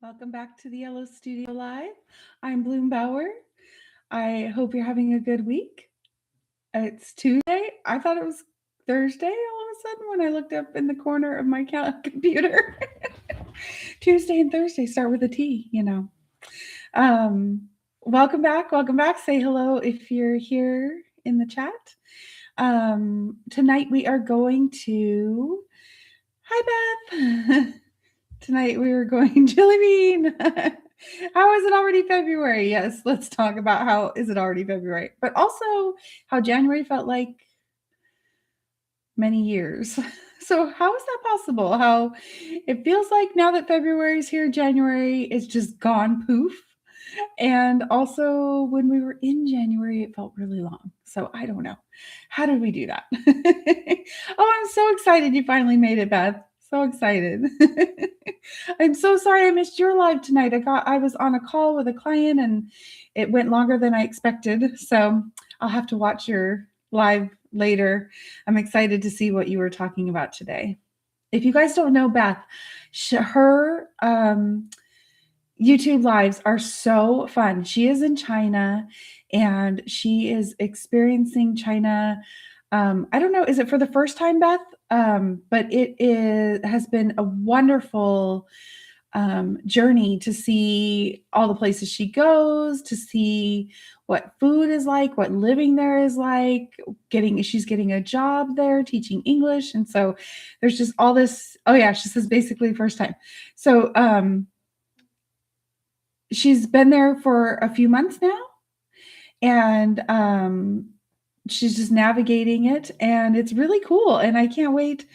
Welcome back to the Yellow Studio Live. I'm Blume Bauer. I hope you're having a good week. It's Tuesday. I thought it was Thursday all of a sudden when I looked up in the corner of my computer. Tuesday and Thursday start with a T. Um, welcome back. Welcome back. Say hello if you're here in the chat. Tonight we are going to. Hi, Beth. Tonight we are going Jelly Bean. How is it already February? Yes, let's talk about how is it already February, but also how January felt like many years. So how is that possible? How it feels like now that February is here, January is just gone poof. And also when we were in January, it felt really long. So I don't know. How did we do that? Oh, I'm so excited you finally made it, Beth. So excited. I'm so sorry I missed your live tonight. I was on a call with a client and it went longer than I expected. So I'll have to watch your live later. I'm excited to see what you were talking about today. If you guys don't know Beth, her YouTube lives are so fun. She is in China and she is experiencing China. I don't know, is it for the first time, Beth? But has been a wonderful journey to see all the places she goes, to see what food is like, what living there is like, she's getting a job there, teaching English. And so there's just all this. Oh yeah, she says basically first time. So she's been there for a few months now, and she's just navigating it, and it's really cool. And I can't wait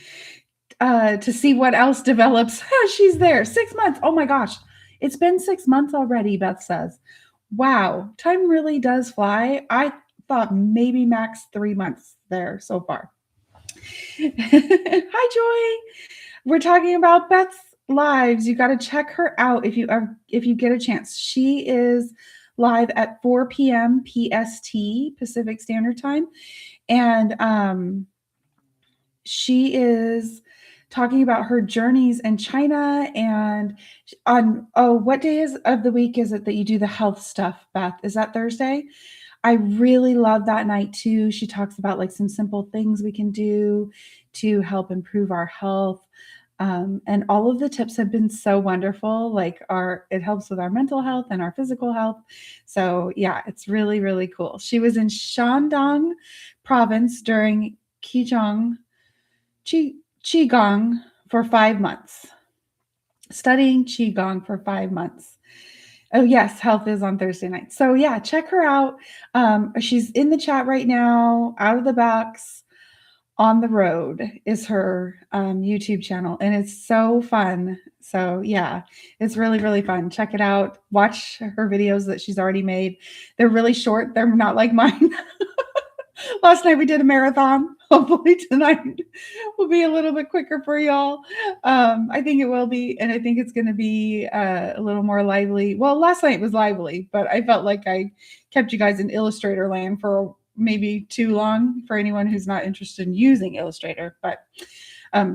to see what else develops. She's there 6 months. Oh my gosh, it's been 6 months already. Beth says, "Wow, time really does fly." I thought maybe max 3 months there so far. Hi, Joy. We're talking about Beth's lives. You got to check her out if you get a chance. She is live at 4 p.m. PST, Pacific Standard Time, and she is talking about her journeys in China. And what day of the week is it that you do the health stuff, Beth? Is that Thursday? I really love that night too. She talks about like some simple things we can do to help improve our health. And all of the tips have been so wonderful. It helps with our mental health and our physical health. So yeah, it's really, really cool. She was in Shandong province during Qigong for 5 months, studying Qigong for 5 months. Oh yes, health is on Thursday night. So yeah, check her out. She's in the chat right now. Out of the Box on the Road is her YouTube channel, and it's so fun. So yeah, it's really, really fun. Check it out. Watch her videos that she's already made. They're really short. They're not like mine. Last night we did a marathon. Hopefully tonight will be a little bit quicker for y'all. I think it will be, and I think it's going to be a little more lively. Well, last night was lively, but I felt like I kept you guys in Illustrator land for maybe too long for anyone who's not interested in using Illustrator. But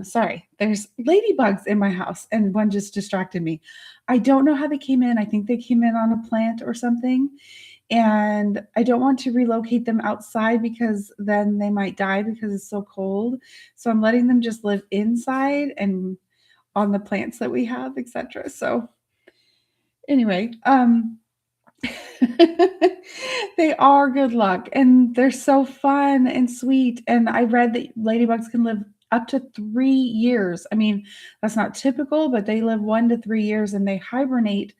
sorry, there's ladybugs in my house, and one just distracted me. I don't know how they came in. I think they came in on a plant or something. And I don't want to relocate them outside because then they might die because it's so cold. So I'm letting them just live inside and on the plants that we have, etc. So anyway, they are good luck and they're so fun and sweet. And I read that ladybugs can live up to 3 years. I mean, that's not typical, but they live 1 to 3 years and they hibernate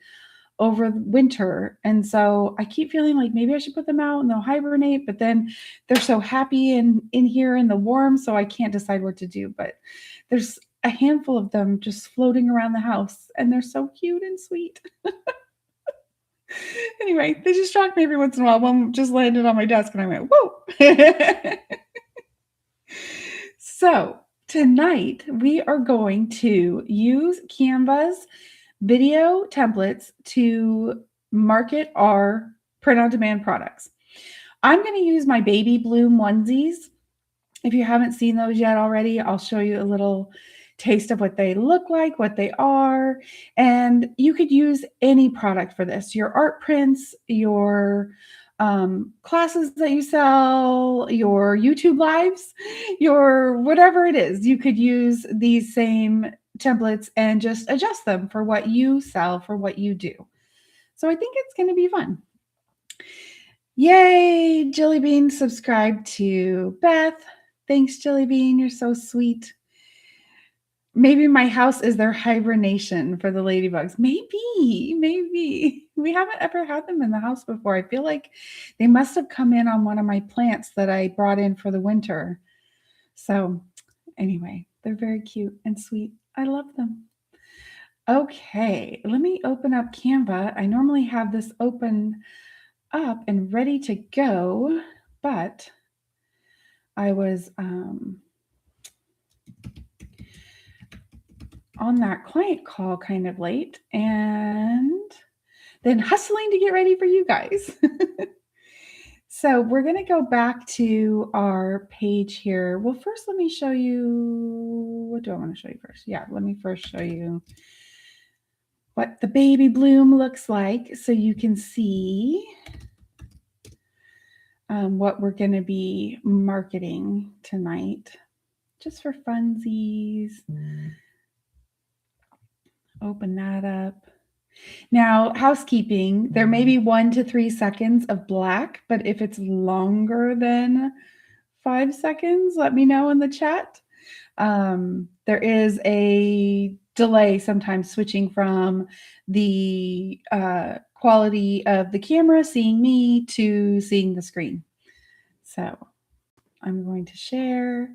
over winter. And so I keep feeling like maybe I should put them out and they'll hibernate, but then they're so happy in here in the warm, so I can't decide what to do. But there's a handful of them just floating around the house, and they're so cute and sweet. Anyway, they distract me every once in a while. One just landed on my desk and I went, whoa. So tonight we are going to use Canva's video templates to market our print-on-demand products. I'm going to use my baby Blume onesies. If you haven't seen those yet already, I'll show you a little taste of what they look like, what they are. And you could use any product for this, your art prints, your classes that you sell, your YouTube lives, your whatever it is. You could use these same templates and just adjust them for what you sell, for what you do. So I think it's going to be fun. Yay, Jillybean subscribed to Beth. Thanks, Jillybean. You're so sweet. Maybe my house is their hibernation for the ladybugs. Maybe. We haven't ever had them in the house before. I feel like they must have come in on one of my plants that I brought in for the winter. So anyway, they're very cute and sweet. I love them. Okay, let me open up Canva. I normally have this open up and ready to go, but I was on that client call kind of late and then hustling to get ready for you guys. So we're going to go back to our page here. Well, first, let me show you, what do I want to show you first? Yeah, let me first show you what the baby Blume looks like so you can see what we're going to be marketing tonight, just for funsies. Open that up. Now, housekeeping, there may be 1 to 3 seconds of black, but if it's longer than 5 seconds, let me know in the chat. There is a delay sometimes switching from the quality of the camera, seeing me, to seeing the screen. So I'm going to share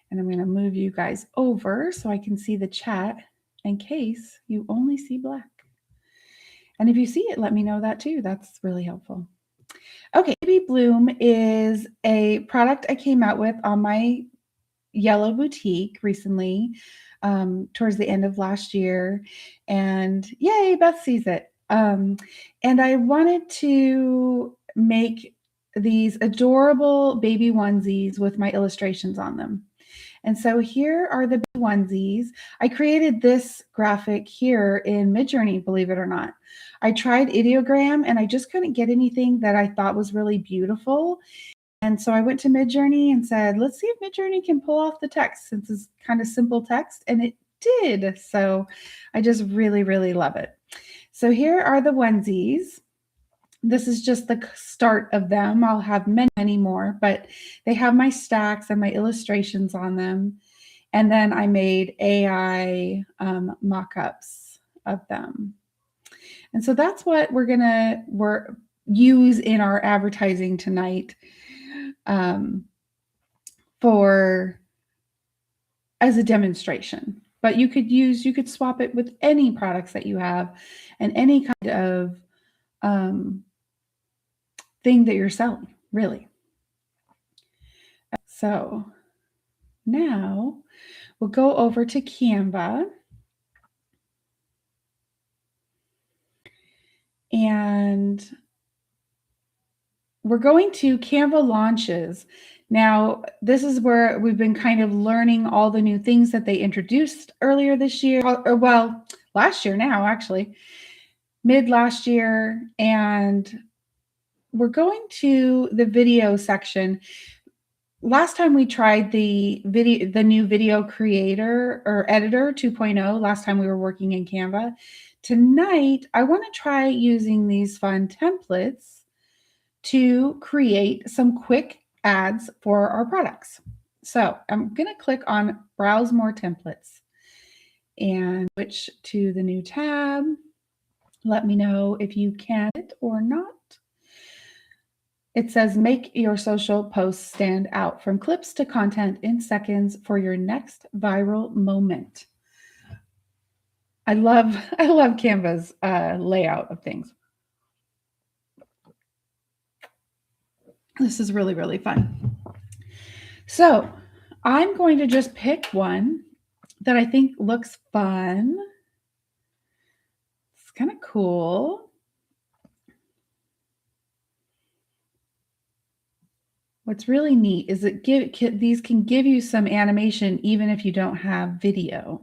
and I'm going to move you guys over so I can see the chat in case you only see black. And if you see it, let me know that too. That's really helpful. Okay, Baby Blume is a product I came out with on my Yellow Boutique recently, towards the end of last year. And yay, Beth sees it. And I wanted to make these adorable baby onesies with my illustrations on them. And so here are the onesies. I created this graphic here in Midjourney, believe it or not. I tried ideogram and I just couldn't get anything that I thought was really beautiful. And so I went to Midjourney and said, let's see if Midjourney can pull off the text since it's kind of simple text. And it did. So I just really, really love it. So here are the onesies. This is just the start of them. I'll have many, many more, but they have my stacks and my illustrations on them. And then I made AI mock-ups of them. And so that's what we're gonna use in our advertising tonight for as a demonstration. But you could swap it with any products that you have and any kind of thing that you're selling, really. So now we'll go over to Canva. And we're going to Canva launches. Now, this is where we've been kind of learning all the new things that they introduced earlier this year, or well, last year now, actually, mid last year. And we're going to the video section. Last time we tried the new video creator or editor 2.0, last time we were working in Canva. Tonight, I want to try using these fun templates to create some quick ads for our products. So I'm going to click on Browse More Templates and switch to the new tab. Let me know if you can or not. It says, make your social posts stand out, from clips to content in seconds for your next viral moment. I love Canva's layout of things. This is really, really fun. So I'm going to just pick one that I think looks fun. It's kind of cool. What's really neat is that these can give you some animation even if you don't have video.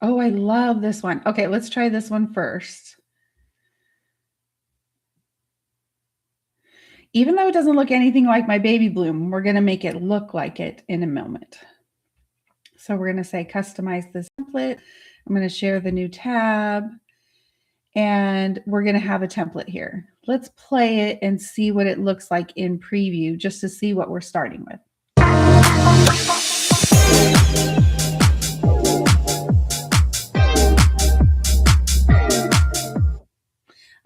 Oh, I love this one. Okay, let's try this one first. Even though it doesn't look anything like my baby Blume, we're going to make it look like it in a moment. So we're going to say customize this template. I'm going to share the new tab and we're going to have a template here. Let's play it and see what it looks like in preview just to see what we're starting with.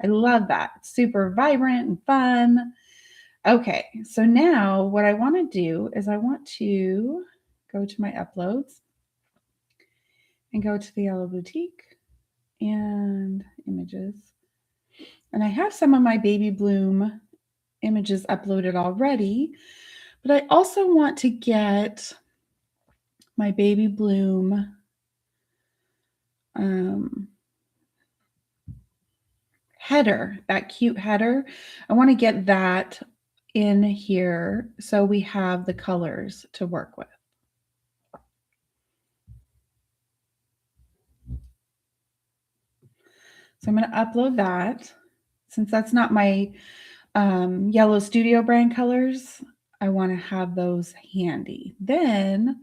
I love that. Super vibrant and fun. Okay, so now what I want to do is I want to go to my uploads and go to the Yellow Boutique and images. And I have some of my baby Blume images uploaded already, but I also want to get my baby Blume header, that cute header. I want to get that in here so we have the colors to work with. So I'm going to upload that. Since that's not my Yellow Studio brand colors, I want to have those handy. Then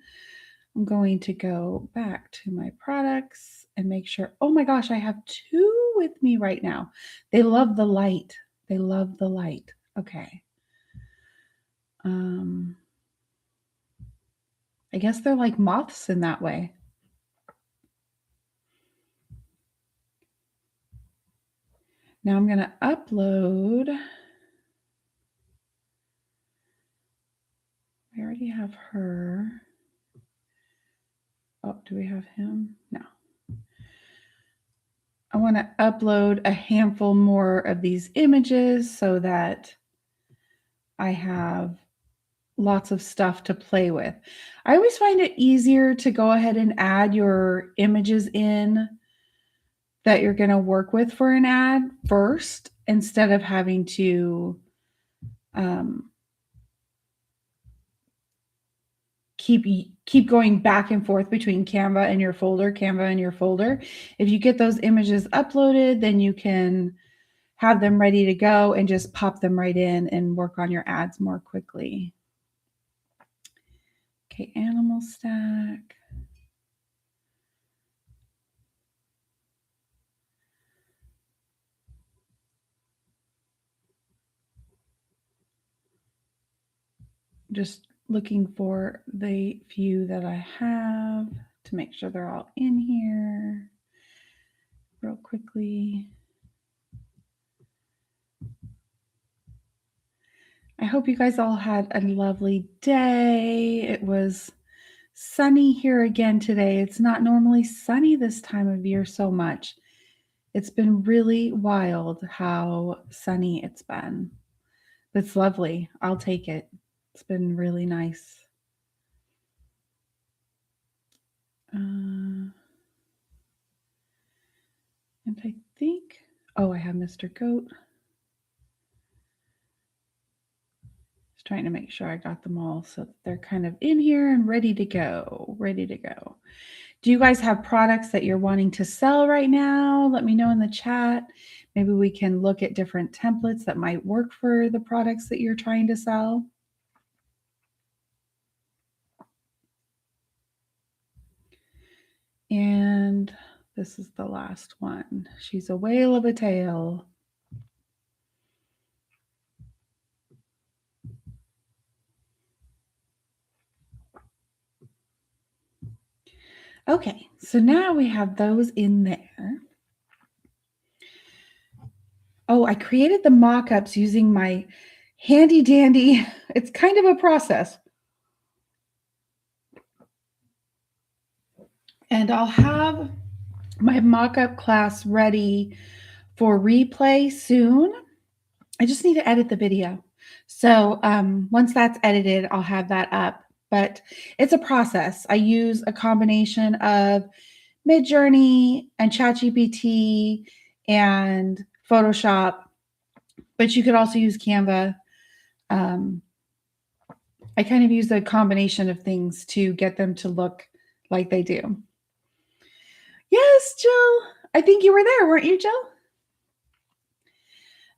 I'm going to go back to my products and make sure, oh my gosh, I have two with me right now. They love the light. They love the light. Okay. I guess they're like moths in that way. Now I'm going to upload. We already have her. Oh, do we have him? No. I want to upload a handful more of these images so that I have lots of stuff to play with. I always find it easier to go ahead and add your images in that you're going to work with for an ad first instead of having to keep going back and forth between Canva and your folder. If you get those images uploaded, then you can have them ready to go and just pop them right in and work on your ads more quickly. Okay, animal stack. Just looking for the few that I have to make sure they're all in here real quickly. I hope you guys all had a lovely day. It was sunny here again today. It's not normally sunny this time of year so much. It's been really wild how sunny it's been. It's lovely. I'll take it. It's been really nice. And I think, oh, I have Mr. Goat. Just trying to make sure I got them all so they're kind of in here and ready to go. Do you guys have products that you're wanting to sell right now? Let me know in the chat. Maybe we can look at different templates that might work for the products that you're trying to sell. And this is the last one. She's a whale of a tail. Okay, so now we have those in there. Oh, I created the mock-ups using my handy dandy. It's kind of a process. And I'll have my mock-up class ready for replay soon. I just need to edit the video. So once that's edited, I'll have that up. But it's a process. I use a combination of Midjourney and ChatGPT and Photoshop, but you could also use Canva. I kind of use a combination of things to get them to look like they do. Yes, Jill. I think you were there, weren't you, Jill?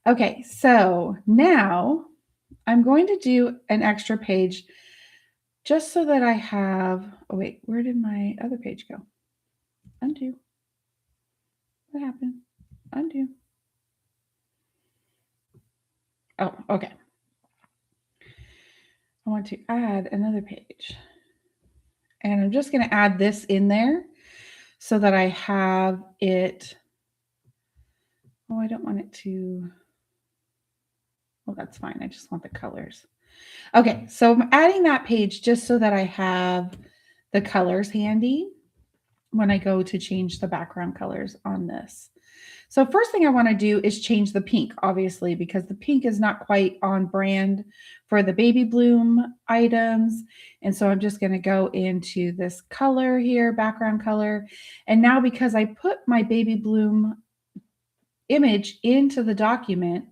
Okay, so now I'm going to do an extra page just so that I have, oh wait, where did my other page go? Undo. What happened? Undo. Oh, okay. I want to add another page. And I'm just going to add this in there so that I have it. Oh, I don't want it to. Well, that's fine. I just want the colors. Okay, so I'm adding that page just so that I have the colors handy when I go to change the background colors on this. So first thing I want to do is change the pink, obviously, because the pink is not quite on brand for the baby Blume items. And so I'm just going to go into this color here, background color. And now because I put my baby Blume image into the document,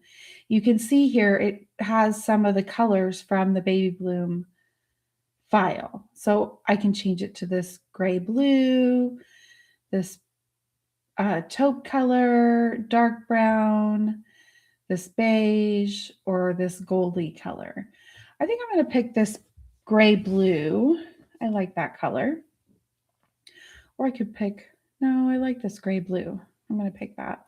you can see here it has some of the colors from the baby Blume file. So I can change it to this gray blue, this taupe color, dark brown, this beige, or this goldy color. I think I'm going to pick this gray blue. I like that color. Or I could pick, no, I like this gray blue. I'm going to pick that.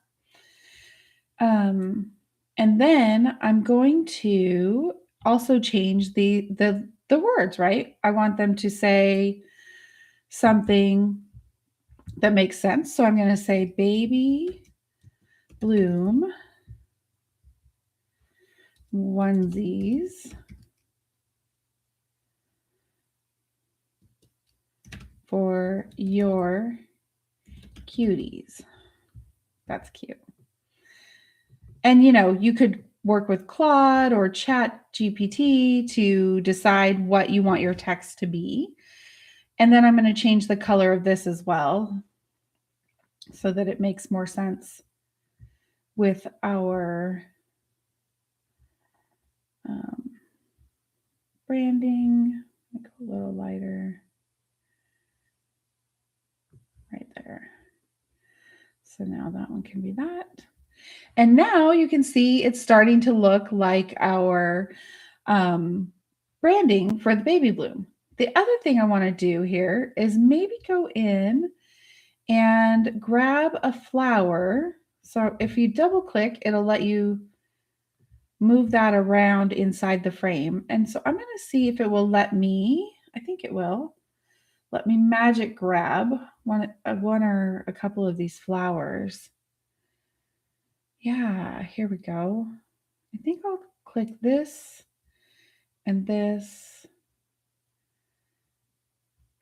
And then I'm going to also change the words, right? I want them to say something that makes sense. So I'm going to say baby Blume onesies for your cuties. That's cute. And you could work with Claude or Chat GPT to decide what you want your text to be. And then I'm going to change the color of this as well so that it makes more sense with our branding. Make it a little lighter right there. So now that one can be that. And now you can see it's starting to look like our branding for the baby Blume. The other thing I want to do here is maybe go in and grab a flower. So if you double click, it'll let you move that around inside the frame. And so I'm going to see if it will let me, I think it will, let me magic grab one or a couple of these flowers. Yeah, here we go. I think I'll click this and this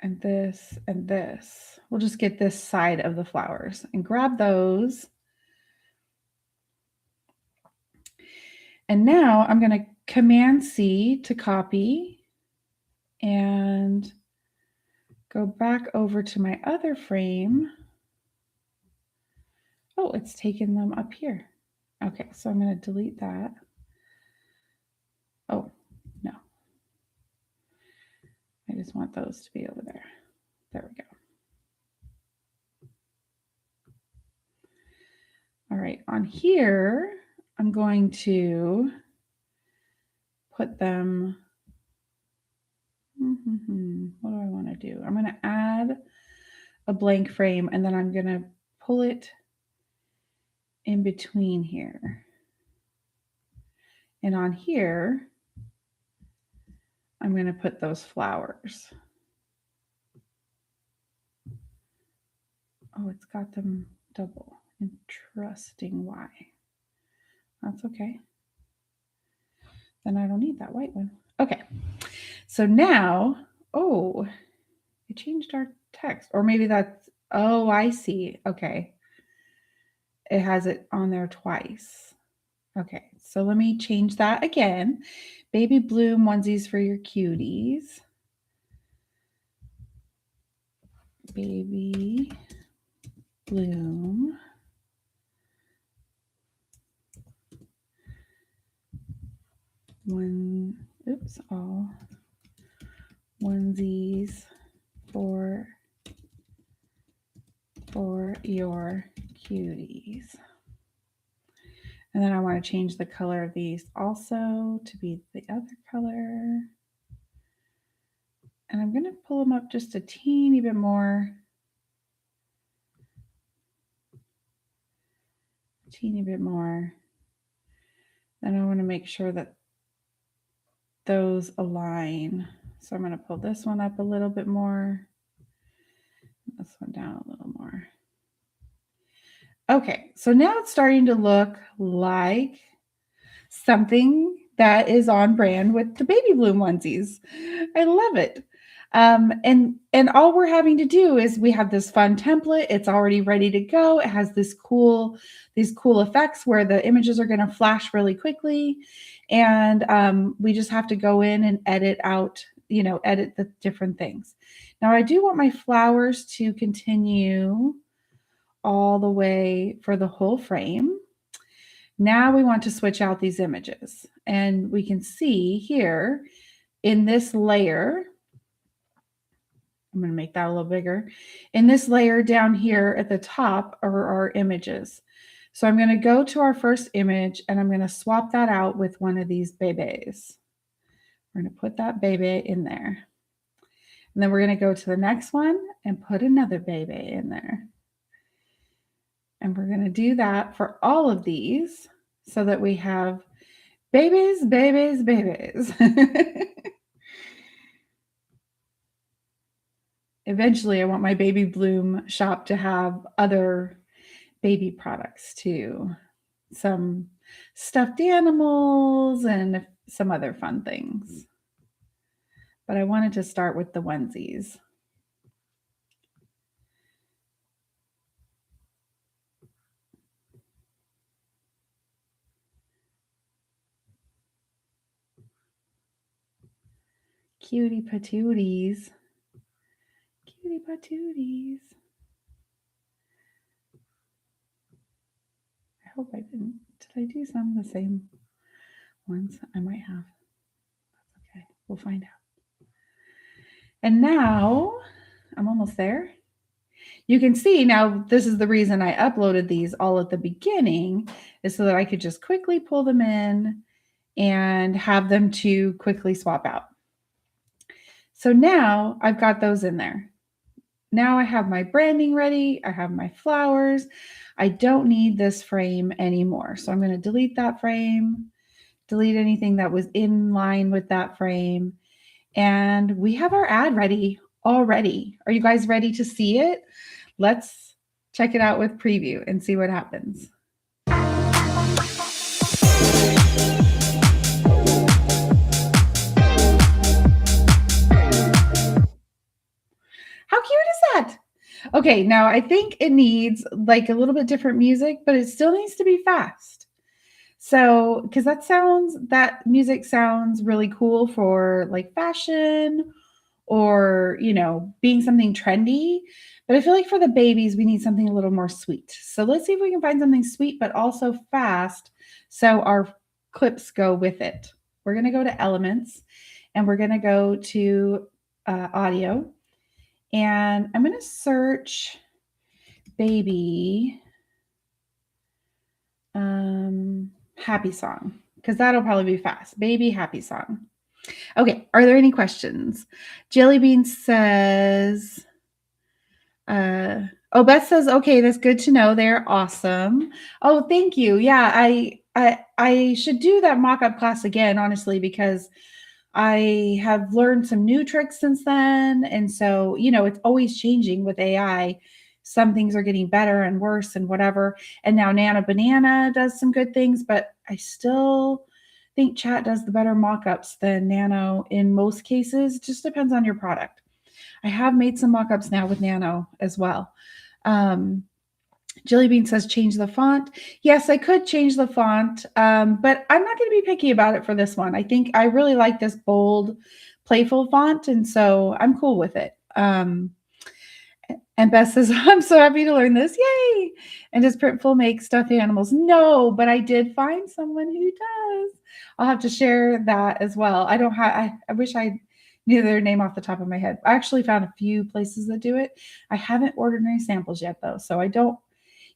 and this and this. We'll just get this side of the flowers and grab those. And now I'm going to Command C to copy and go back over to my other frame. Oh, it's taken them up here. Okay, so I'm going to delete that. Oh, no. I just want those to be over there. There we go. All right, on here, I'm going to put them. What do I want to do? I'm going to add a blank frame and then I'm going to pull it in between here. And on here, I'm going to put those flowers. Oh, it's got them double. Interesting why. That's okay. Then I don't need that white one. Okay. So now, oh, it changed our text. Or maybe that's, oh, I see. Okay. It has it on there twice. Okay. So let me change that again. Baby Blume onesies for your cuties. Baby Blume. All onesies for your cuties. And then I want to change the color of these also to be the other color. And I'm going to pull them up just a teeny bit more. Then I want to make sure that those align. So I'm going to pull this one up a little bit more. This one down a little more. Okay, so now it's starting to look like something that is on brand with the baby Blume onesies. I love it. And all we're having to do is we have this fun template. It's already ready to go. It has these cool effects where the images are going to flash really quickly. And we just have to go in and edit out, edit the different things. Now I do want my flowers to continue all the way for the whole frame. Now we want to switch out these images, and we can see here in this layer, I'm going to make that a little bigger. In this layer down here at the top are our images. So I'm going to go to our first image and I'm going to swap that out with one of these babies. We're going to put that baby in there. And then we're going to go to the next one and put another baby in there. And we're going to do that for all of these so that we have babies. Eventually, I want my baby Blume shop to have other baby products too. Some stuffed animals and some other fun things. But I wanted to start with the onesies. Cutie patooties. Cutie patooties. I hope I didn't. Did I do some of the same ones? I might have. That's okay. We'll find out. And now I'm almost there. You can see now this is the reason I uploaded these all at the beginning, is so that I could just quickly pull them in and have them to quickly swap out. So now I've got those in there. Now I have my branding ready. I have my flowers. I don't need this frame anymore. So I'm going to delete that frame, delete anything that was in line with that frame. And we have our ad ready already. Are you guys ready to see it? Let's check it out with preview and see what happens. How cute is that? Okay, now I think it needs like a little bit different music, but it still needs to be fast. So, because that music sounds really cool for like fashion or, being something trendy. But I feel like for the babies, we need something a little more sweet. So let's see if we can find something sweet, but also fast. So our clips go with it. We're going to go to elements and we're going to go to audio. And I'm going to search baby happy song, because that'll probably be fast. Baby happy song. Okay, are there any questions? Jellybean says, Beth says, okay, that's good to know. They're awesome. Oh, thank you. Yeah, I should do that mock-up class again, honestly, because I have learned some new tricks since then. And so, it's always changing with AI. Some things are getting better and worse and whatever. And now Nana Banana does some good things, but I still think Chat does the better mock-ups than Nano in most cases. It just depends on your product. I have made some mock-ups now with Nano as well. Jillybean says change the font. Yes, I could change the font, but I'm not going to be picky about it for this one. I think I really like this bold, playful font, and so I'm cool with it. And Beth says, I'm so happy to learn this. Yay. And does Printful make stuffed animals? No, but I did find someone who does. I'll have to share that as well. I don't have, I wish I knew their name off the top of my head. I actually found a few places that do it. I haven't ordered any samples yet though. So I don't,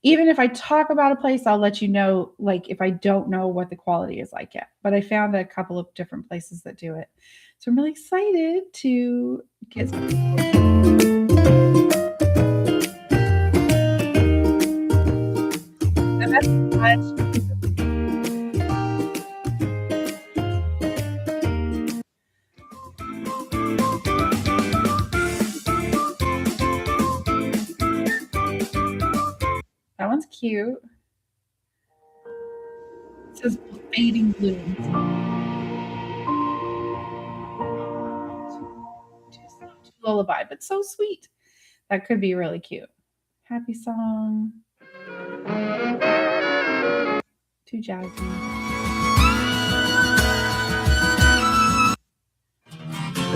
even if I talk about a place, I'll let you know, like if I don't know what the quality is like yet. But I found a couple of different places that do it. So I'm really excited to get much. That one's cute. It says fading blooms. Too lullaby, but so sweet. That could be really cute. Happy song. Too jazzy.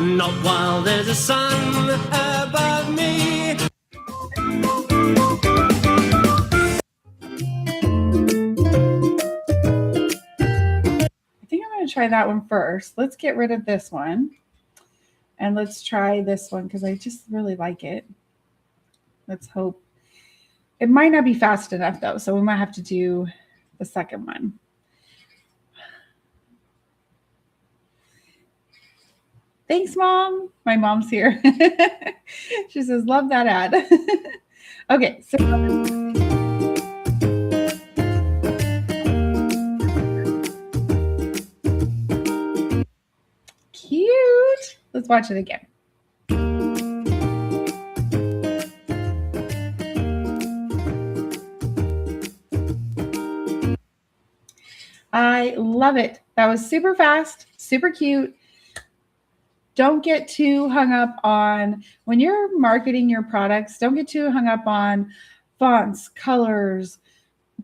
Not while there's a sun above me. I think I'm going to try that one first. Let's get rid of this one. And let's try this one because I just really like it. Let's hope. It might not be fast enough though, so we might have to do the second one. Thanks, Mom. My mom's here. She says, love that ad. Okay, so cute. Let's watch it again. I love it. That was super fast, super cute. Don't get too hung up on, when you're marketing your products, don't get too hung up on fonts, colors,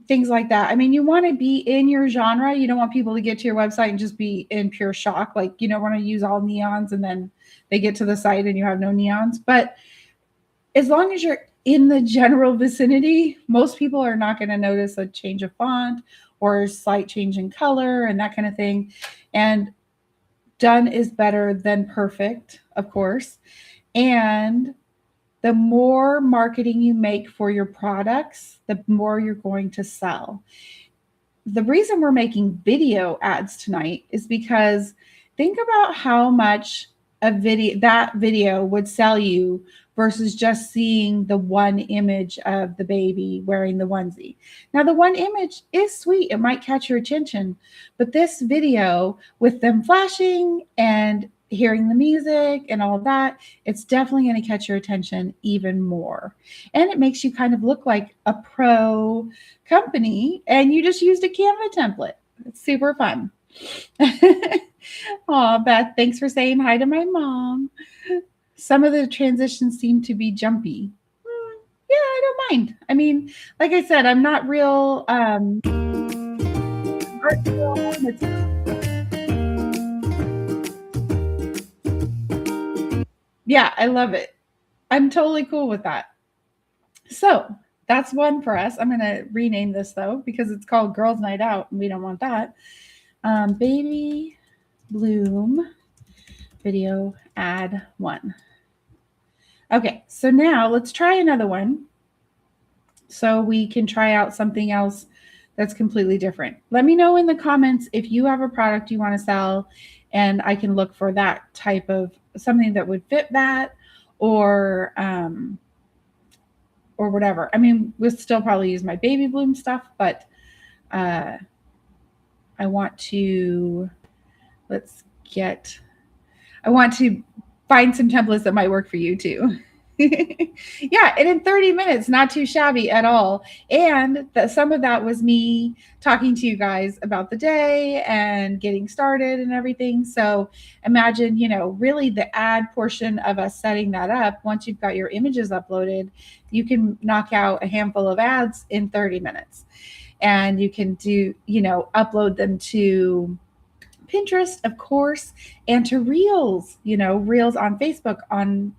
things like that. I mean, you want to be in your genre. You don't want people to get to your website and just be in pure shock. Like, you don't want to use all neons and then they get to the site and you have no neons. But as long as you're in the general vicinity, most people are not going to notice a change of font or a slight change in color and that kind of thing. And done is better than perfect, of course. And the more marketing you make for your products, the more you're going to sell. The reason we're making video ads tonight is because think about how much that video would sell you versus just seeing the one image of the baby wearing the onesie. Now, the one image is sweet. It might catch your attention, but this video with them flashing and hearing the music and all of that, it's definitely going to catch your attention even more. And it makes you kind of look like a pro company and you just used a Canva template. It's super fun. Aw, Beth, thanks for saying hi to my mom. Some of the transitions seem to be jumpy. Yeah, I don't mind. I mean, like I said, I'm not real yeah, I love it. I'm totally cool with that. So that's one for us. I'm going to rename this though, because it's called Girls Night Out and we don't want that. Baby Blume video ad 1. Okay, so now let's try another one so we can try out something else that's completely different. Let me know in the comments if you have a product you want to sell and I can look for that type of something that would fit that or whatever. I mean, we'll still probably use my Baby Blume stuff, but I want to find some templates that might work for you too. Yeah, and in 30 minutes, not too shabby at all. And some of that was me talking to you guys about the day and getting started and everything. So imagine, really the ad portion of us setting that up. Once you've got your images uploaded, you can knock out a handful of ads in 30 minutes. And you can do, upload them to Pinterest, of course, and to Reels, Reels on Facebook, on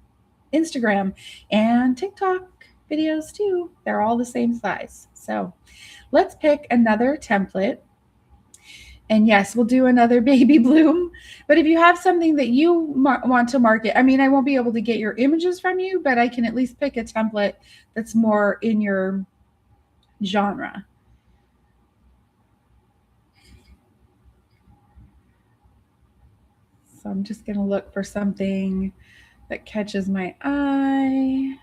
Instagram and TikTok videos too. They're all the same size. So let's pick another template. And yes, we'll do another baby bloom. But if you have something that you want to market, I mean, I won't be able to get your images from you, but I can at least pick a template that's more in your genre. So I'm just going to look for something that catches my eye.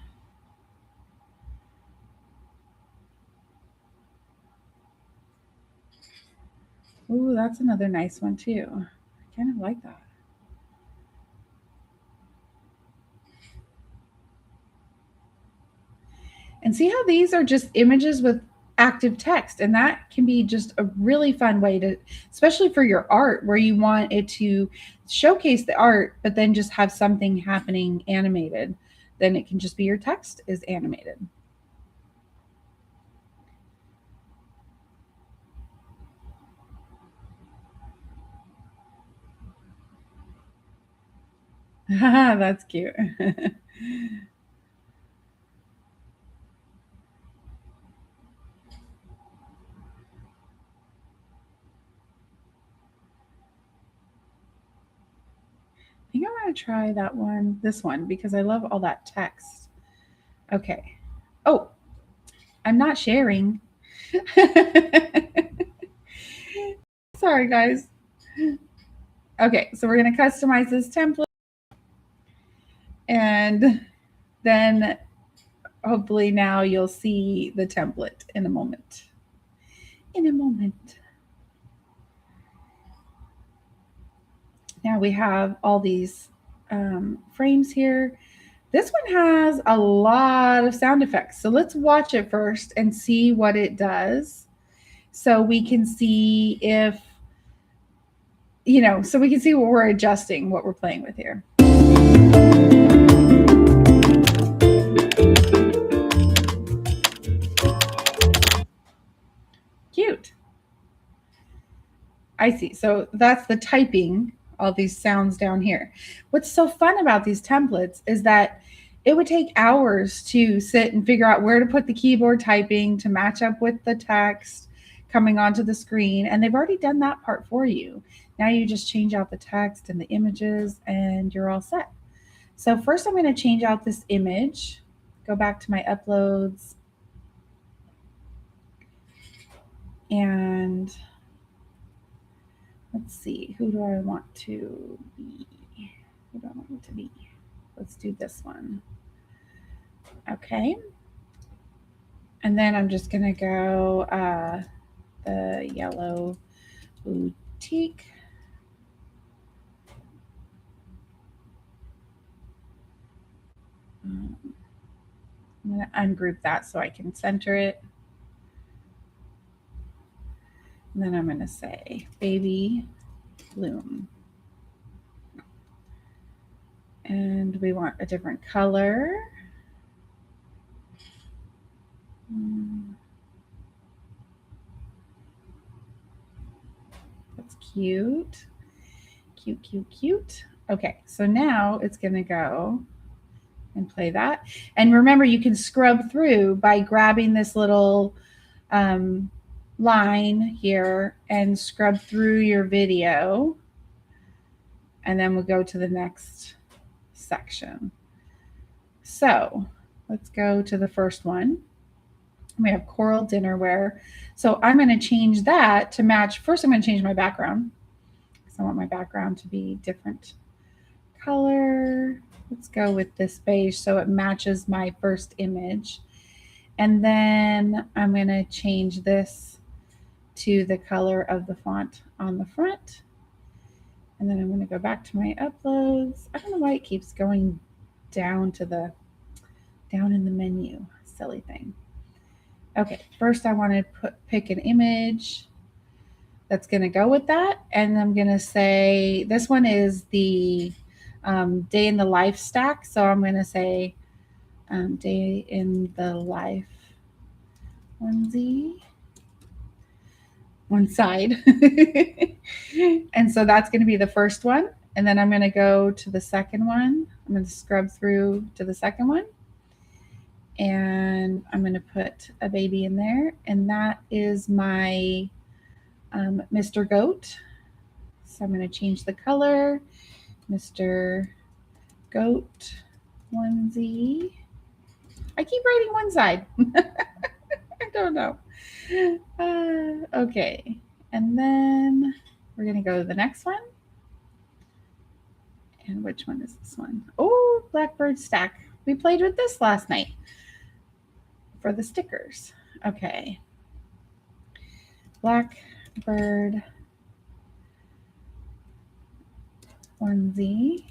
Ooh, that's another nice one too. I kind of like that. And see how these are just images with active text, and that can be just a really fun way to, especially for your art where you want it to showcase the art but then just have something happening animated. Then it can just be your text is animated. That's cute. I think I'm going to try that one, this one, because I love all that text. Okay. Oh, I'm not sharing. Sorry, guys. Okay, so we're going to customize this template. And then hopefully now you'll see the template in a moment. In a moment. Now we have all these frames here. This one has a lot of sound effects. So let's watch it first and see what it does. So we can see if, so we can see what we're adjusting, what we're playing with here. Cute. I see. So that's the typing, all these sounds down here. What's so fun about these templates is that it would take hours to sit and figure out where to put the keyboard typing to match up with the text coming onto the screen. And they've already done that part for you. Now you just change out the text and the images and you're all set. So first I'm going to change out this image, go back to my uploads, and let's see, who do I want to be? Who do I want it to be? Let's do this one. Okay. And then I'm just going to go the yellow boutique. I'm going to ungroup that so I can center it. And then I'm going to say baby bloom. And we want a different color. That's cute. Cute, cute, cute. Okay, so now it's going to go and play that. And remember, you can scrub through by grabbing this little line here and scrub through your video. And then we'll go to the next section. So let's go to the first one. We have coral dinnerware. So I'm going to change that to match. First, I'm going to change my background because I want my background to be different color. Let's go with this beige so it matches my first image. And then I'm going to change this to the color of the font on the front. And then I'm going to go back to my uploads. I don't know why it keeps going down in the menu. Silly thing. Okay, first I want to pick an image that's going to go with that. And I'm going to say, this one is the day in the life stack. So I'm going to say day in the life onesie, one side. And so that's going to be the first one. And then I'm going to go to the second one. I'm going to scrub through to the second one. And I'm going to put a baby in there. And that is my Mr. Goat. So I'm going to change the color. Mr. Goat onesie. I keep writing one side. I don't know. Okay. And then we're going to go to the next one. And which one is this one? Oh, Blackbird Stack. We played with this last night for the stickers. Okay. Blackbird onesie.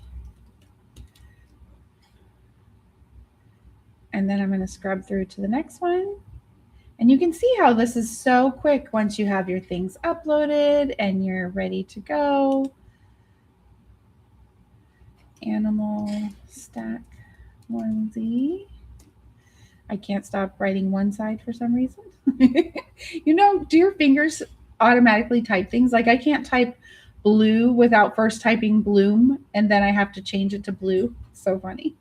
And then I'm going to scrub through to the next one. And you can see how this is so quick once you have your things uploaded and you're ready to go. Animal stack onesie. I can't stop writing one side for some reason. You know, do your fingers automatically type things? Like I can't type blue without first typing Blume and then I have to change it to blue. So funny.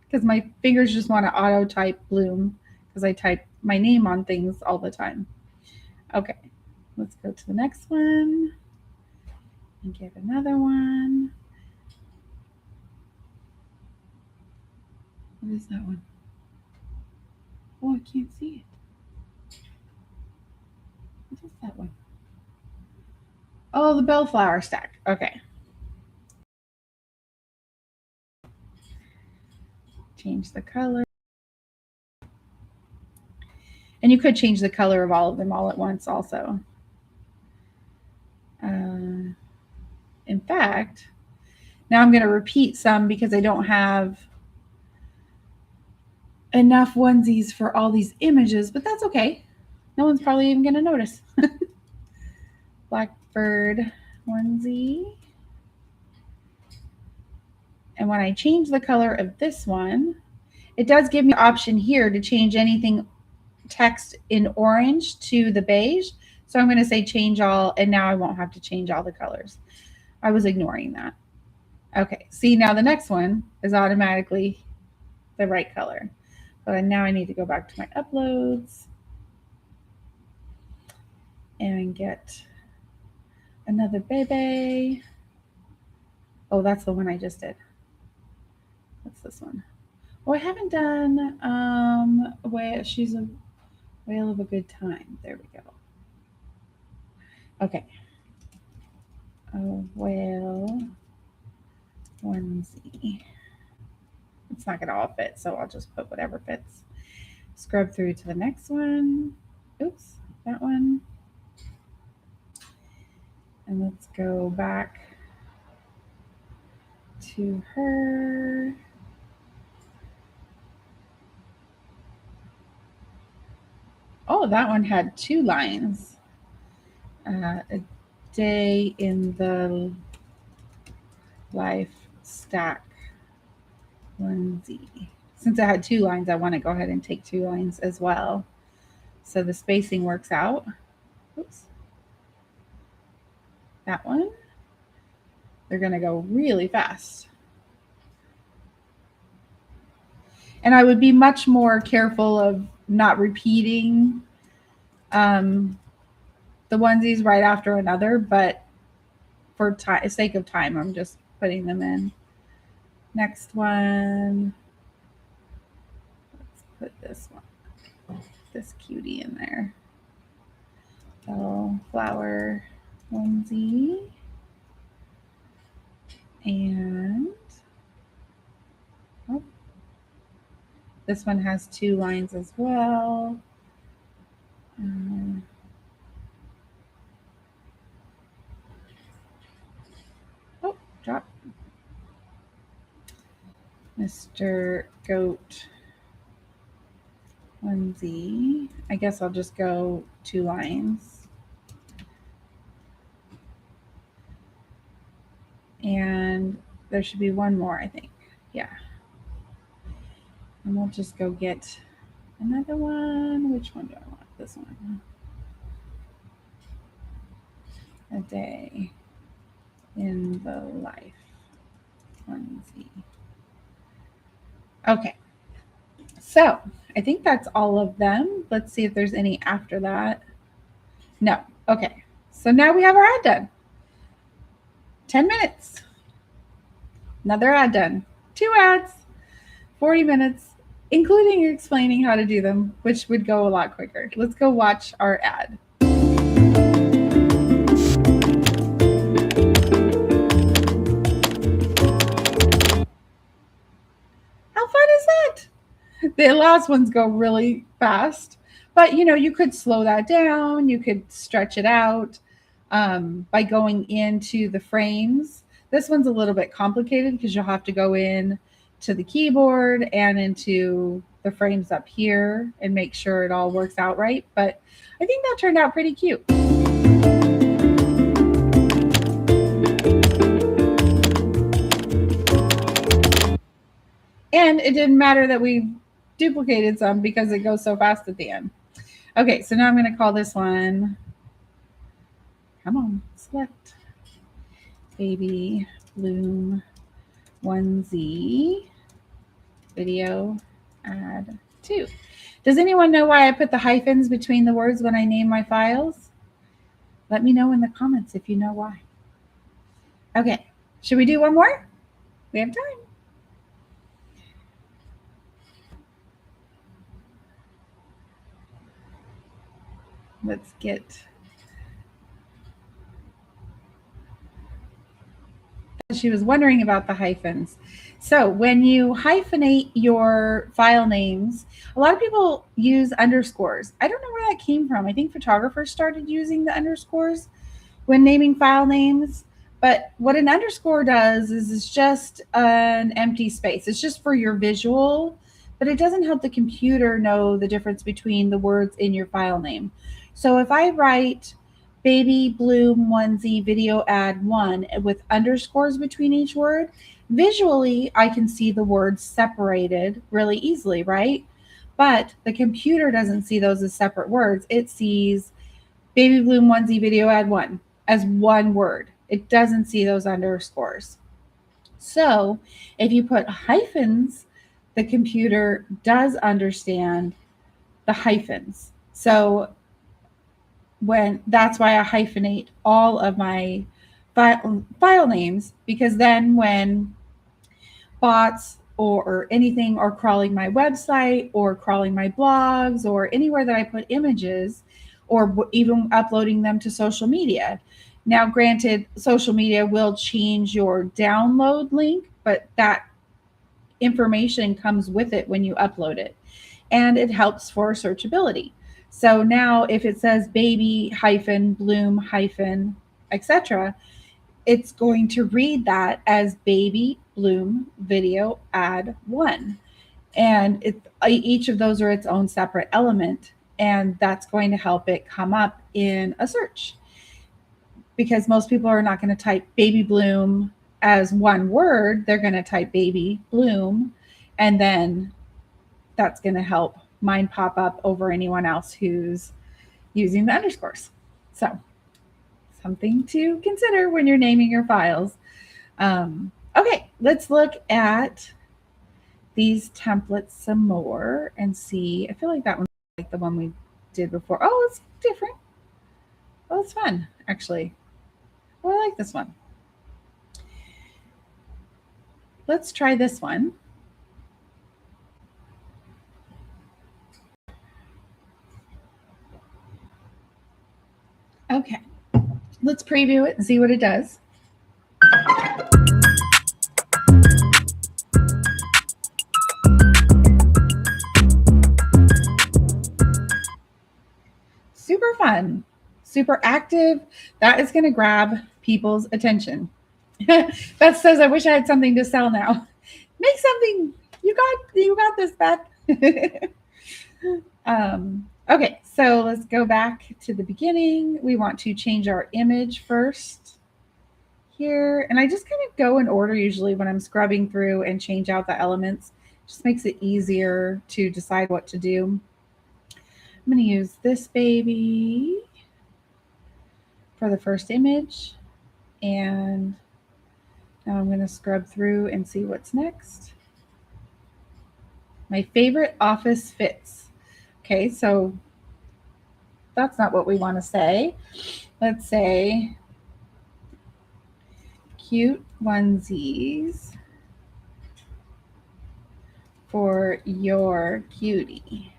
Because my fingers just want to auto type Blume because I type my name on things all the time. Okay, let's go to the next one and get another one. What is that one? Oh, I can't see it. What is that one? Oh, the bellflower stack. Okay. Change the color. And you could change the color of all of them all at once also. In fact, now I'm going to repeat some because I don't have enough onesies for all these images, but that's okay. No one's probably even going to notice. Blackbird onesie. And when I change the color of this one, it does give me the option here to change anything text in orange to the beige. So I'm going to say change all, and now I won't have to change all the colors. I was ignoring that. Okay, see now the next one is automatically the right color. But now I need to go back to my uploads and get another baby. Oh, that's the one I just did. What's this one? Oh, I haven't done she's a whale of a good time. There we go. Okay. A whale onesie. It's not going to all fit, so I'll just put whatever fits. Scrub through to the next one. Oops, that one. And let's go back to her. Oh, that one had 2 lines. A day in the life stack onesie. Since I had 2 lines, I want to go ahead and take 2 lines as well. So the spacing works out. Oops. That one. They're going to go really fast. And I would be much more careful of not repeating the onesies right after another, but for sake of time, I'm just putting them in. Next one. Let's put this one, this cutie in there. Flower onesie. And oh, this one has 2 lines as well. Oh, drop. Mr. Goat onesie. I guess I'll just go 2 lines. And there should be one more, I think. Yeah. And we'll just go get another one. Which one do I want? This one. A day in the life. onesie. Okay. So I think that's all of them. Let's see if there's any after that. No. Okay. So now we have our ad done. 10 minutes. Another ad done. 2 ads, 40 minutes, including explaining how to do them, which would go a lot quicker. Let's go watch our ad. How fun is that? The last ones go really fast, but you could slow that down. You could stretch it out by going into the frames. This one's a little bit complicated because you'll have to go in to the keyboard and into the frames up here and make sure it all works out right. But I think that turned out pretty cute. And it didn't matter that we duplicated some because it goes so fast at the end. Okay, so now I'm going to call this one, come on, select baby Blume onesie video ad 2. Does anyone know why I put the hyphens between the words when I name my files? Let me know in the comments if you know why. Okay, should we do one more? We have time. Let's get, she was wondering about the hyphens. So when you hyphenate your file names, a lot of people use underscores. I don't know where that came from. I think photographers started using the underscores when naming file names. But what an underscore does is it's just an empty space. It's just for your visual, but it doesn't help the computer know the difference between the words in your file name. So if I write baby Blume onesie video ad 1 with underscores between each word, visually I can see the words separated really easily, right? But the computer doesn't see those as separate words. It sees baby Blume onesie video ad 1 as one word. It doesn't see those underscores. So if you put hyphens, the computer does understand the hyphens. So that's why I hyphenate all of my file names, because then when bots or anything are crawling my website or crawling my blogs or anywhere that I put images or even uploading them to social media. Now, granted, social media will change your download link, but that information comes with it when you upload it. And it helps for searchability. So now if it says baby hyphen Blume hyphen etc., it's going to read that as baby Blume video ad 1. And each of those are its own separate element. And that's going to help it come up in a search. Because most people are not going to type baby Blume as one word. They're going to type baby Blume. And then that's going to help mine pop up over anyone else who's using the underscores. So something to consider when you're naming your files. Okay, let's look at these templates some more and see. I feel like that one's like the one we did before. Oh, it's different. Oh, it's fun, actually. Oh, I like this one. Let's try this one. Okay, let's preview it and see what it does. Super fun, super active. That is going to grab people's attention. Beth says, I wish I had something to sell now. Make something. You got this, Beth. Okay, so let's go back to the beginning. We want to change our image first here. And I just kind of go in order usually when I'm scrubbing through and change out the elements. Just makes it easier to decide what to do. I'm going to use this baby for the first image. And Now I'm going to scrub through and see what's next. My favorite office fits. Okay, so that's not what we want to say. Let's say cute onesies for your cutie.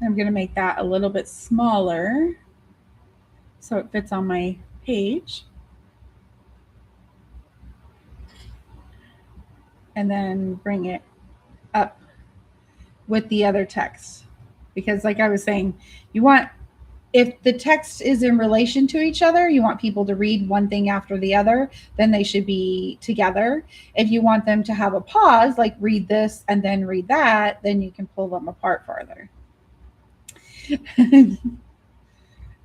I'm going to make that a little bit smaller so it fits on my page. And then bring it up with the other text. Because, like I was saying, you want, if the text is in relation to each other, you want people to read one thing after the other, then they should be together. If you want them to have a pause, like read this and then read that, then you can pull them apart farther.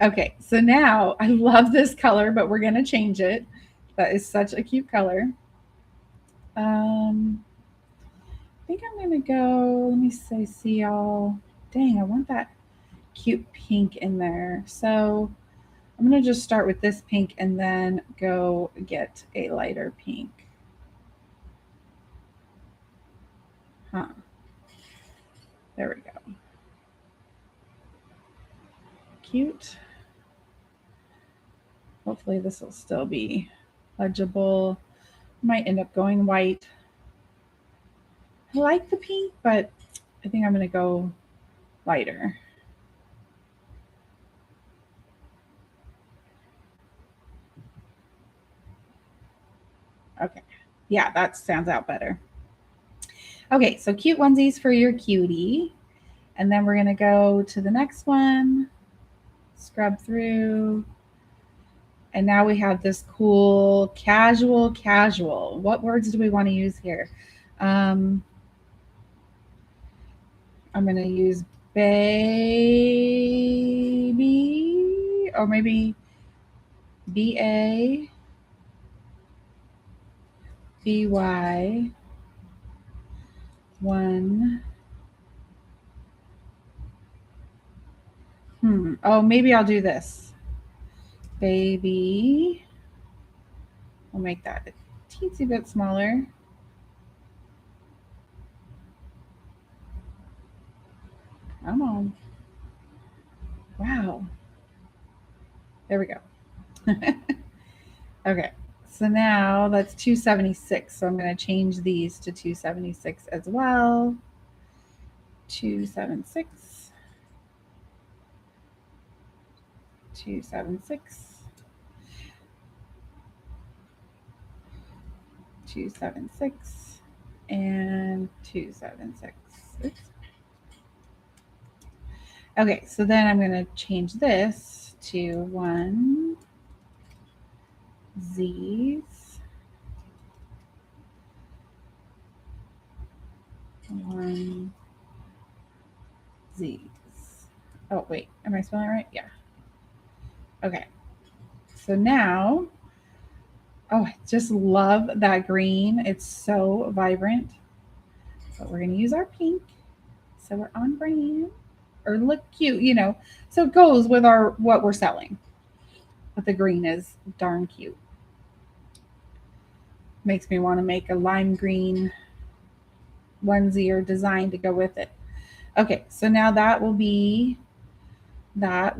Okay, so now I love this color, but we're going to change it. That is such a cute color. I think I'm going to go, let me say, see y'all. Dang, I want that cute pink in there. So I'm going to just start with this pink and then go get a lighter pink. Huh. There we go. Cute. Hopefully this will still be legible. Might end up going white. I like the pink, but I think I'm going to go lighter. Okay. Yeah, that sounds out better. Okay, so cute onesies for your cutie. And then we're going to go to the next one, scrub through. And now we have this cool casual, casual. What words do we want to use here? I'm going to use baby, or maybe BA, BY, 1. Oh, maybe I'll do this. Baby. We'll make that a teensy bit smaller. Come on. Wow. There we go. Okay. So now that's 276. So I'm going to change these to 276 as well. 276. 276. 276 and 276. Oops. Okay, so then I'm going to change this to 1 Z's. 1 Z's. Oh, wait, am I spelling it right? Yeah. Okay. So now, oh, I just love that green. It's so vibrant. But we're going to use our pink. So we're on brand or look cute, you know. So it goes with our what we're selling. But the green is darn cute. Makes me want to make a lime green onesie or design to go with it. Okay, so now that will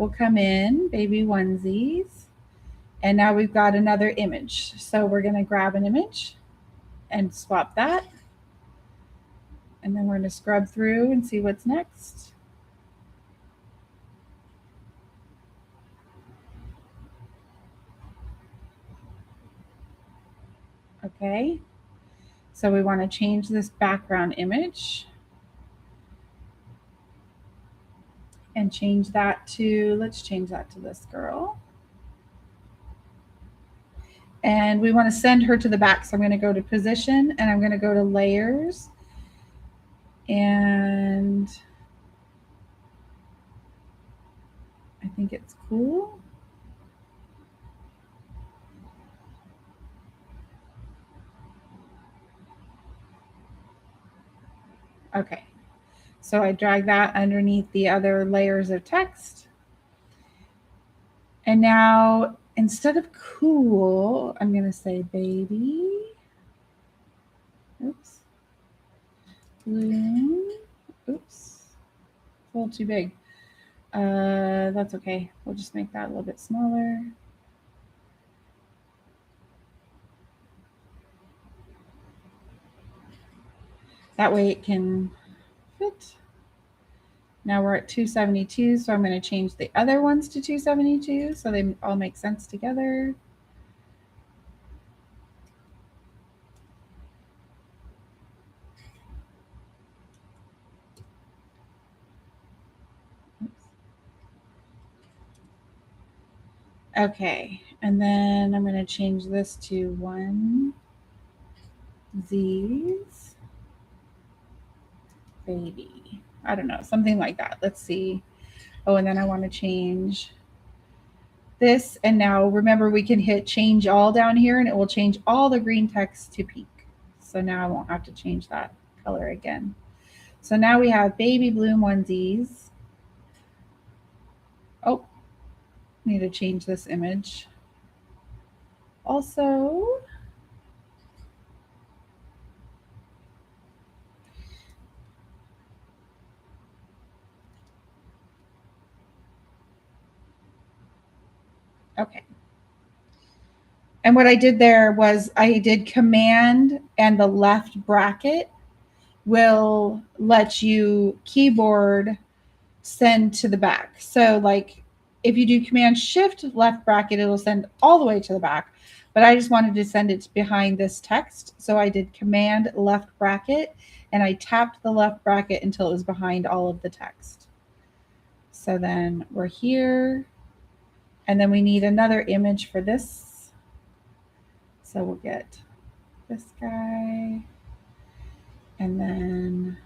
come in, baby onesies. And now we've got another image. So we're going to grab an image and swap that. And then we're going to scrub through and see what's next. Okay. So we want to change this background image and change that to, let's change that to this girl. And we want to send her to the back. So I'm going to go to position and I'm going to go to layers. And I think it's cool. Okay. So I drag that underneath the other layers of text. And now instead of cool, I'm going to say baby. Oops. Blume. Oops. It's a little too big. That's okay. We'll just make that a little bit smaller. That way it can fit. Now we're at 272, so I'm going to change the other ones to 272 so they all make sense together. Okay, and then I'm going to change this to 1 Z's baby. I don't know, something like that. Let's see. Oh, and then I want to change this. And now remember, we can hit change all down here and it will change all the green text to pink. So now I won't have to change that color again. So now we have baby Blume onesies. Oh, need to change this image. Also, okay. And what I did there was I did command and the left bracket will let you keyboard send to the back. So like if you do command shift left bracket, it'll send all the way to the back. But I just wanted to send it behind this text. So I did command left bracket and I tapped the left bracket until it was behind all of the text. So then we're here. And then we need another image for this. So we'll get this guy. And then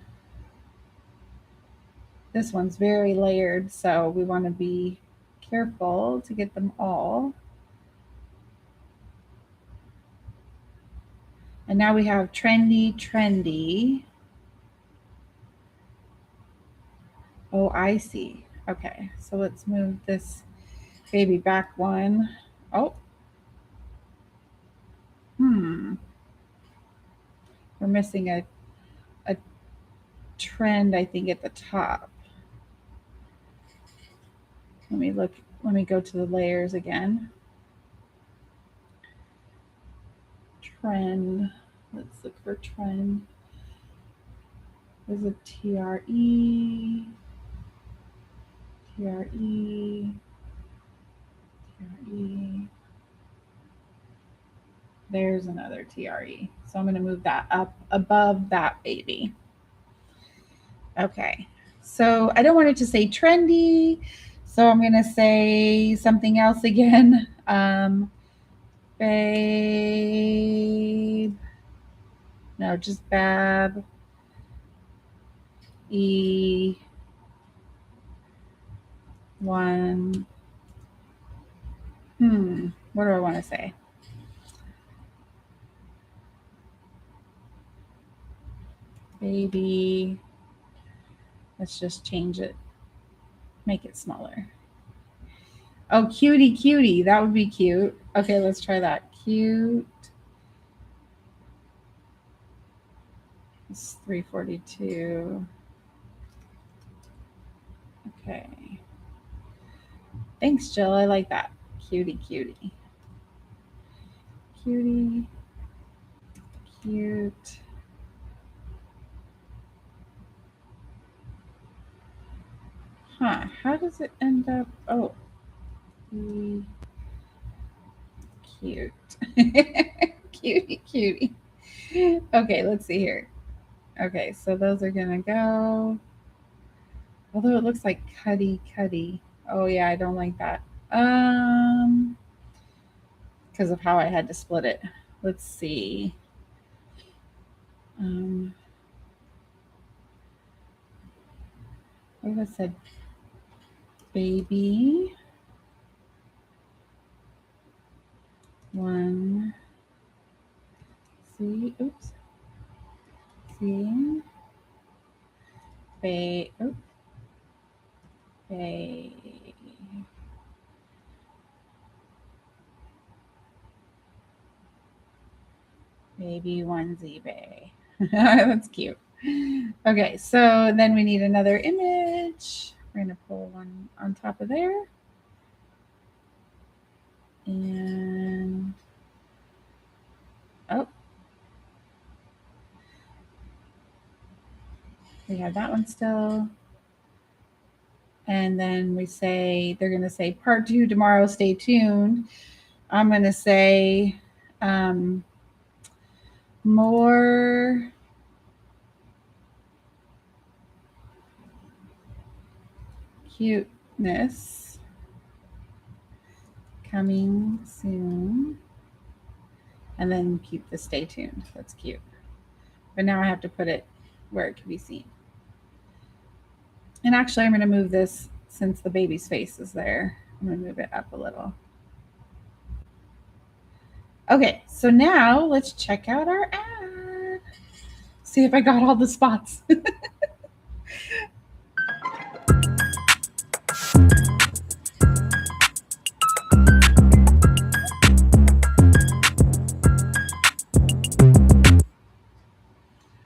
this one's very layered, so we want to be careful to get them all. And now we have trendy, trendy. Oh, I see. Okay, so let's move this baby back one. Oh. We're missing a trend, I think, at the top. Let me go to the layers again. Trend. Let's look for trend. There's a TRE. TRE. TRE. There's another TRE. So I'm going to move that up above that baby. Okay. So I don't want it to say trendy. So I'm going to say something else again. Babe. No, just Bab. E. 1. What do I want to say? Baby. Let's just change it. Make it smaller. Oh, cutie, cutie. That would be cute. Okay, let's try that. Cute. It's 342. Okay. Thanks, Jill. I like that. Cutie, cutie. Cutie. Cute. Huh. How does it end up? Oh. Cute. Cutie, cutie. Okay, let's see here. Okay, so those are going to go. Although it looks like cutty, cutty. Oh, yeah, I don't like that. Because of how I had to split it. Let's see. What if I said baby? 1. See, oops. See. Oops. Baby onesie bay. That's cute. Okay, so then we need another image. We're gonna pull one on top of there. And oh, we have that one still. And then we say, they're going to say part 2 tomorrow, stay tuned. I'm going to say more cuteness coming soon. And then keep the stay tuned. That's cute. But now I have to put it where it can be seen. And actually, I'm going to move this since the baby's face is there. I'm going to move it up a little. Okay, so now let's check out our ad. See if I got all the spots.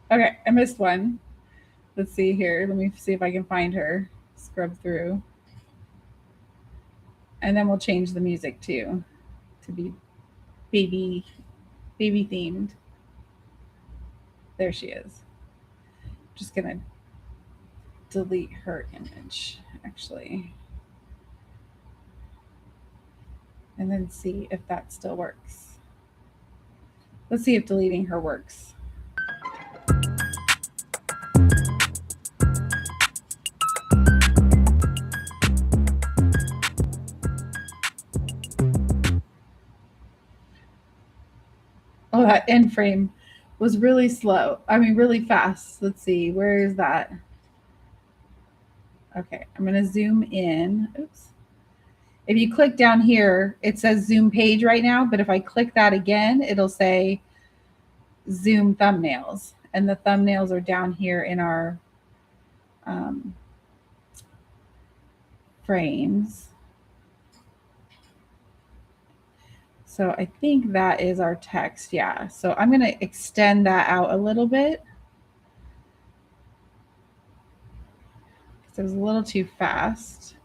Okay, I missed one. Let's see here. Let me see if I can find her. Scrub through. And then we'll change the music too to be baby themed. There she is. Just gonna delete her image actually. And then see if that still works. Let's see if deleting her works. Oh, that end frame was really slow. I mean, really fast. Let's see. Where is that? Okay, I'm going to zoom in. Oops. If you click down here, it says zoom page right now, but if I click that again, it'll say zoom thumbnails. And the thumbnails are down here in our frames. So I think that is our text. Yeah. So I'm going to extend that out a little bit. Because it was a little too fast.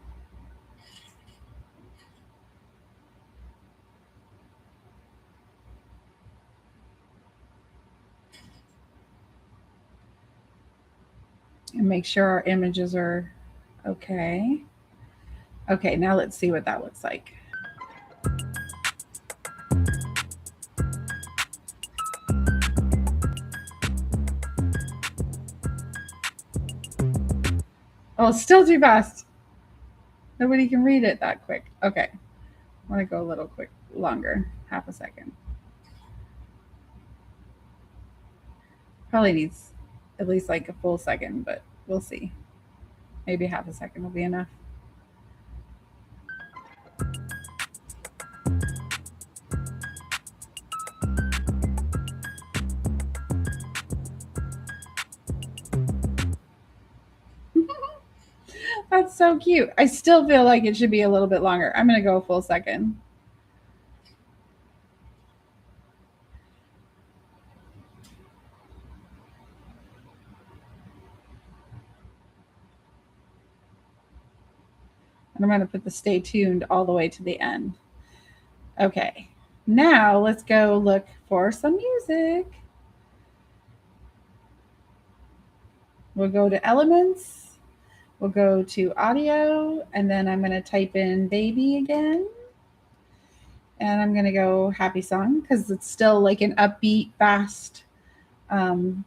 And make sure our images are okay. Okay, now let's see what that looks like. Oh, it's still too fast. Nobody can read it that quick. Okay, I want to go a little quick, longer, half a second. Probably needs at least like a full second, but we'll see. Maybe half a second will be enough. That's so cute. I still feel like it should be a little bit longer. I'm going to go a full second. And I'm going to put the stay tuned all the way to the end. Okay, now let's go look for some music. We'll go to elements. We'll go to audio, and then I'm going to type in baby again. And I'm going to go happy song because it's still like an upbeat, fast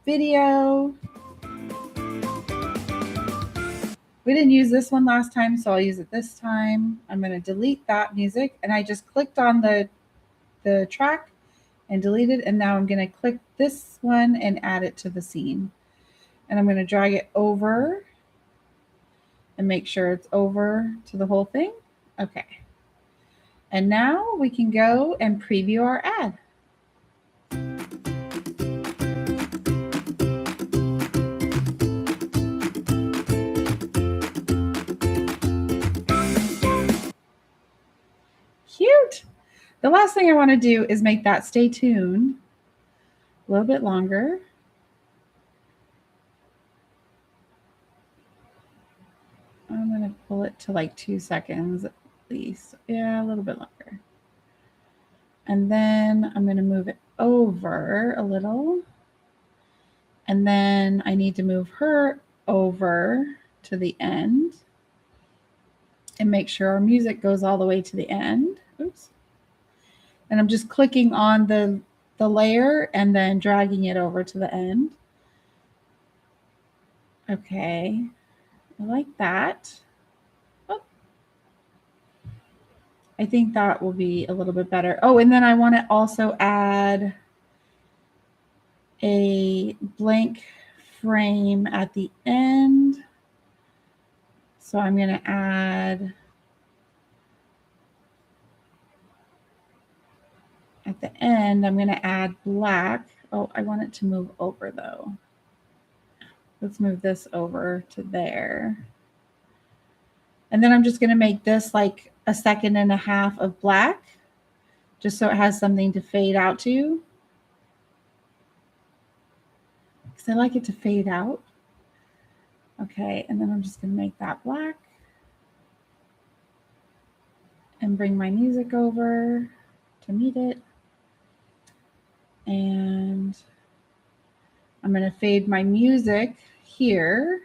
video. We didn't use this one last time, so I'll use it this time. I'm going to delete that music, and I just clicked on the track and deleted, and now I'm going to click this one and add it to the scene. And I'm going to drag it over and make sure it's over to the whole thing. Okay. And now we can go and preview our ad. Cute. The last thing I want to do is make that stay tuned A little bit longer. I'm going to pull it to like 2 seconds at least. Yeah, a little bit longer. And then I'm going to move it over a little. And then I need to move her over to the end and make sure our music goes all the way to the end. Oops. And I'm just clicking on the layer and then dragging it over to the end. Okay, I like that. Oh, I think that will be a little bit better. Oh, and then I want to also add a blank frame at the end. So I'm going to add at the end, I'm going to add black. Oh, I want it to move over though. Let's move this over to there. And then I'm just going to make this like a 1.5 seconds of black, just so it has something to fade out to. Because I like it to fade out. Okay, and then I'm just going to make that black. And bring my music over to meet it. And I'm going to fade my music here.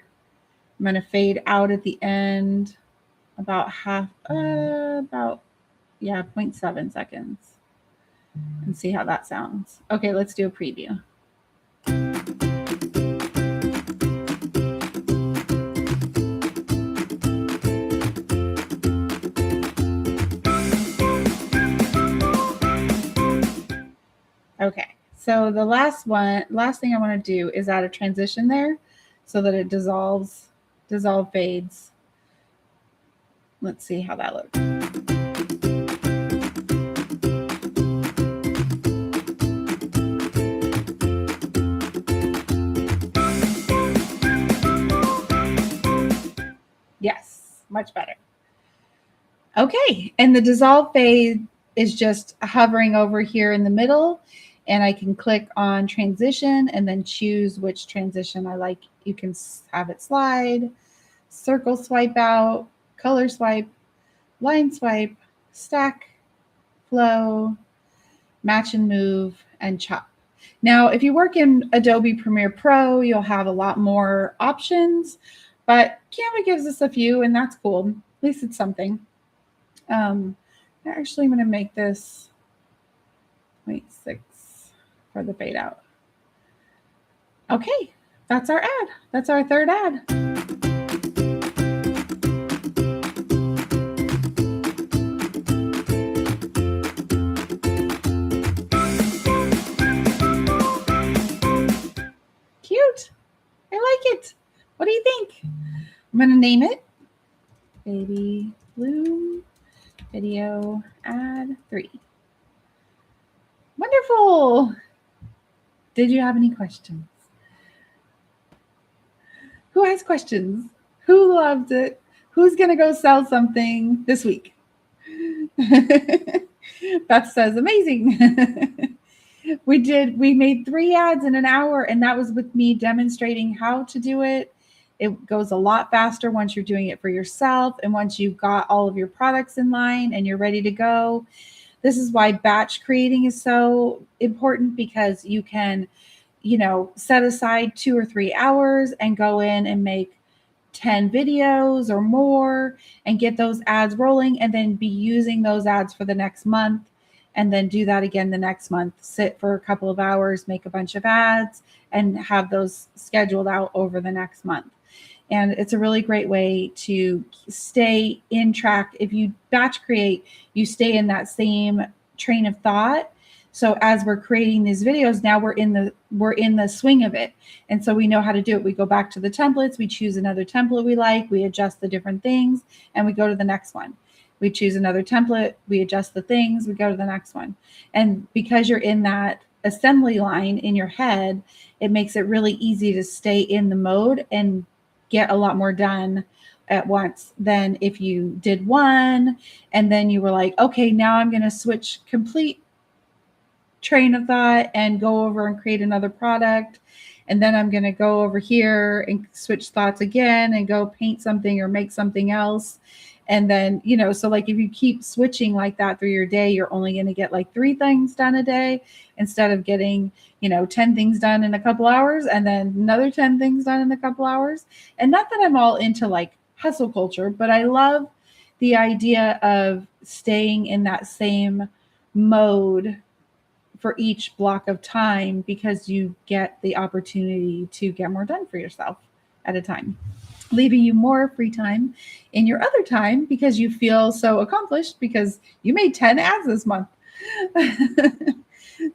I'm going to fade out at the end about 0.7 seconds and see how that sounds. Okay, let's do a preview. Okay, so the last thing I want to do is add a transition there so that it dissolve fades. Let's see how that looks. Yes, much better. Okay, and the dissolve fade is just hovering over here in the middle, and I can click on transition and then choose which transition I like. You can have it slide, circle swipe out, color swipe, line swipe, stack, flow, match and move, and chop. Now, if you work in Adobe Premiere Pro, you'll have a lot more options, but Canva gives us a few, and that's cool. At least it's something. Actually, I'm going to make this 0.6 for the fade out. Okay, that's our ad. That's our third ad. Cute. I like it. What do you think? I'm going to name it Baby Blume Video Ad 3. Wonderful. Did you have any questions? Who has questions? Who loved it? Who's going to go sell something this week? Beth says, amazing. We made 3 ads in an hour, and that was with me demonstrating how to do it. It goes a lot faster once you're doing it for yourself and once you've got all of your products in line and you're ready to go. This is why batch creating is so important, because you can, set aside 2 or 3 hours and go in and make 10 videos or more and get those ads rolling, and then be using those ads for the next month, and then do that again the next month. Sit for a couple of hours, make a bunch of ads, and have those scheduled out over the next month. And it's a really great way to stay in track. If you batch create, you stay in that same train of thought. So as we're creating these videos, now we're in the swing of it. And so we know how to do it. We go back to the templates, we choose another template we like, we adjust the different things, and we go to the next one. We choose another template, we adjust the things, we go to the next one. And because you're in that assembly line in your head, it makes it really easy to stay in the mode and get a lot more done at once than if you did one and then you were like, okay, now I'm going to switch complete train of thought and go over and create another product. And then I'm going to go over here and switch thoughts again and go paint something or make something else. And then, so like if you keep switching like that through your day, you're only going to get like 3 things done a day instead of getting, 10 things done in a couple hours and then another 10 things done in a couple hours. And not that I'm all into like hustle culture, but I love the idea of staying in that same mode for each block of time because you get the opportunity to get more done for yourself at a time, leaving you more free time in your other time because you feel so accomplished because you made 10 ads this month.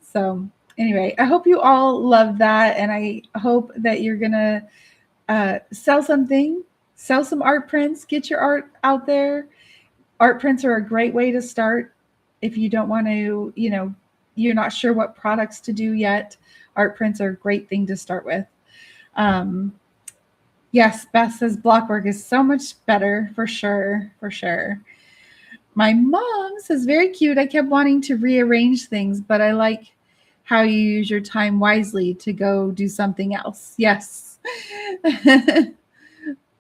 So, anyway, I hope you all love that. And I hope that you're going to sell something, sell some art prints, get your art out there. Art prints are a great way to start if you don't want to, you're not sure what products to do yet. Art prints are a great thing to start with. Yes, Beth says block work is so much better for sure, for sure. My mom says very cute. I kept wanting to rearrange things, but I like how you use your time wisely to go do something else. Yes.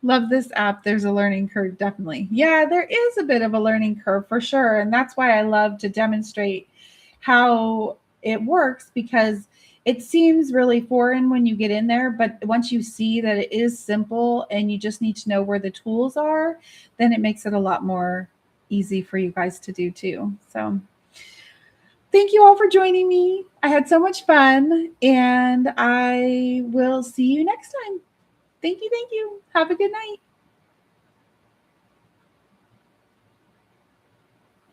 Love this app. There's a learning curve, definitely. Yeah, there is a bit of a learning curve for sure. And that's why I love to demonstrate how it works because it seems really foreign when you get in there. But once you see that it is simple and you just need to know where the tools are, then it makes it a lot more easy for you guys to do too. So thank you all for joining me. I had so much fun and I will see you next time. Thank you. Thank you. Have a good night.